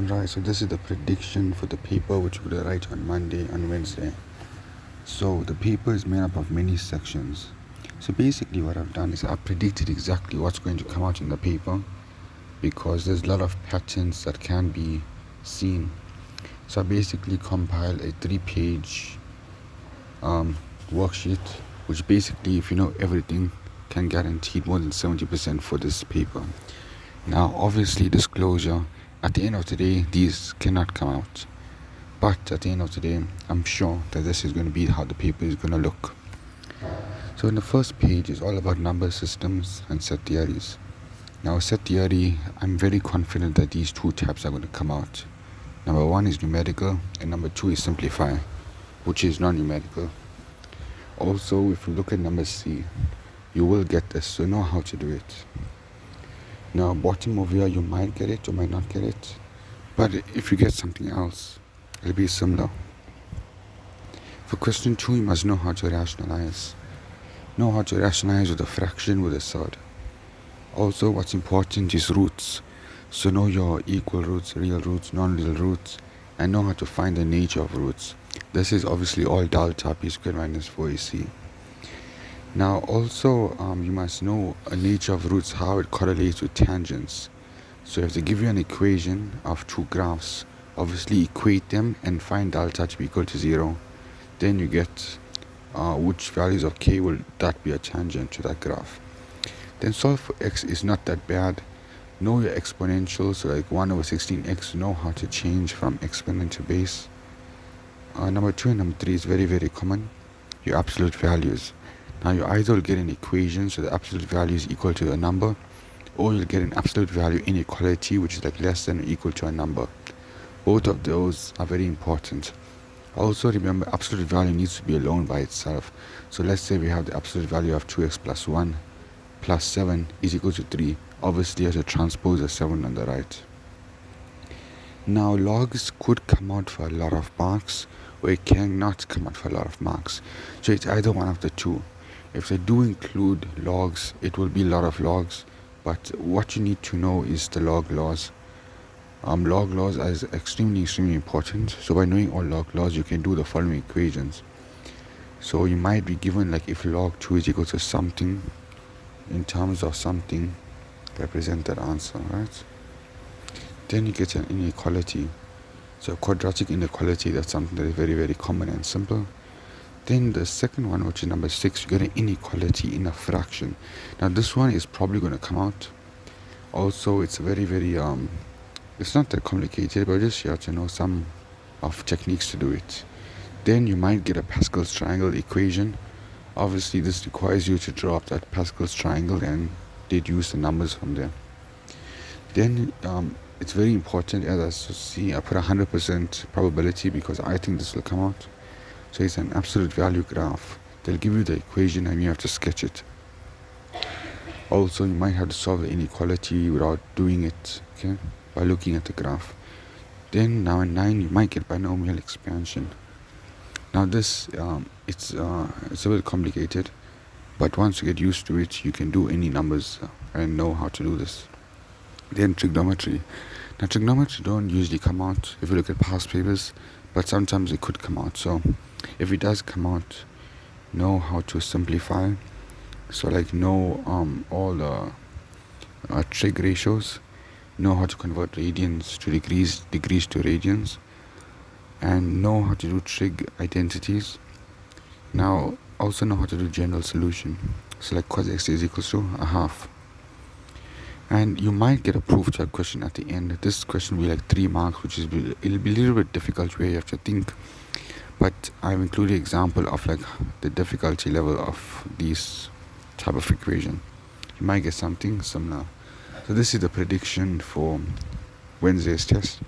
Alright, so this is the prediction for the paper which we're going to write on Monday and Wednesday. So the paper is made up of many sections. So basically what I've done is I've predicted exactly what's going to come out in the paper because there's a lot of patterns that can be seen. So I basically compiled a 3-page worksheet which basically, if you know everything, can guarantee more than 70% for this paper. Now obviously disclosure, at the end of the day these cannot come out, but at the end of the day I'm sure that this is going to be how the paper is going to look. So in the first page is all about number systems and set theories. Now set theory, I'm very confident that these two tabs are going to come out. Number 1 is numerical and number 2 is simplify, which is non-numerical. Also, if you look at number C, you will get this, so know how to do it. Now bottom over here, you might get it or might not get it, but if you get something else, it'll be similar. For question 2, you must know how to rationalize. Know how to rationalize with a fraction with a third. Also, what's important is roots. So know your equal roots, real roots, non-real roots, and know how to find the nature of roots. This is obviously all delta p squared minus 4ac. Now also you must know a nature of roots, how it correlates with tangents. So if they give you an equation of two graphs, obviously equate them and find delta to be equal to 0. Then you get which values of k will that be a tangent to that graph. Then solve for x is not that bad. Know your exponentials, so like 1 over 16x, know how to change from exponent to base. Number 2 and number 3 is very, very common. Your absolute values. Now you either will get an equation, so the absolute value is equal to a number, or you'll get an absolute value inequality, which is like less than or equal to a number. Both of those are very important. Also remember, absolute value needs to be alone by itself. So let's say we have the absolute value of 2x plus 1 plus 7 is equal to 3. Obviously, you have to transpose a 7 on the right. Now logs could come out for a lot of marks, or it cannot come out for a lot of marks. So it's either one of the two. If they do include logs, it will be a lot of logs, but what you need to know is the log laws. Log laws is extremely important. So by knowing all log laws, you can do the following equations. So you might be given, like, if log 2 is equal to something, in terms of something, represent that answer, right? Then you get an inequality. So quadratic inequality, that's something that is very, very common and simple. Then the second one, which is number 6, you get an inequality in a fraction. Now this one is probably going to come out. Also, it's very, very it's not that complicated, but just you have to know some of techniques to do it. Then you might get a Pascal's triangle equation. Obviously this requires you to draw up that Pascal's triangle and deduce the numbers from there. Then it's very important, as I see, I put 100% probability because I think this will come out. So it's an absolute value graph. They'll give you the equation and you have to sketch it. Also, you might have to solve the inequality without doing it, okay, by looking at the graph. Then now in 9 you might get binomial expansion. Now this it's a bit complicated, but once you get used to it, you can do any numbers and know how to do this. Then trigonometry. Now trigonometry don't usually come out if you look at past papers, but sometimes it could come out. So if it does come out, know how to simplify. So like know all the trig ratios, know how to convert radians to degrees to radians, and know how to do trig identities. Now also know how to do general solution. So like cos x is equals to a half. And you might get a proof check question at the end. This question will be like 3 marks, which is it'll be a little bit difficult where you have to think. But I've included an example of like the difficulty level of these type of equation. You might get something similar. So this is the prediction for Wednesday's test.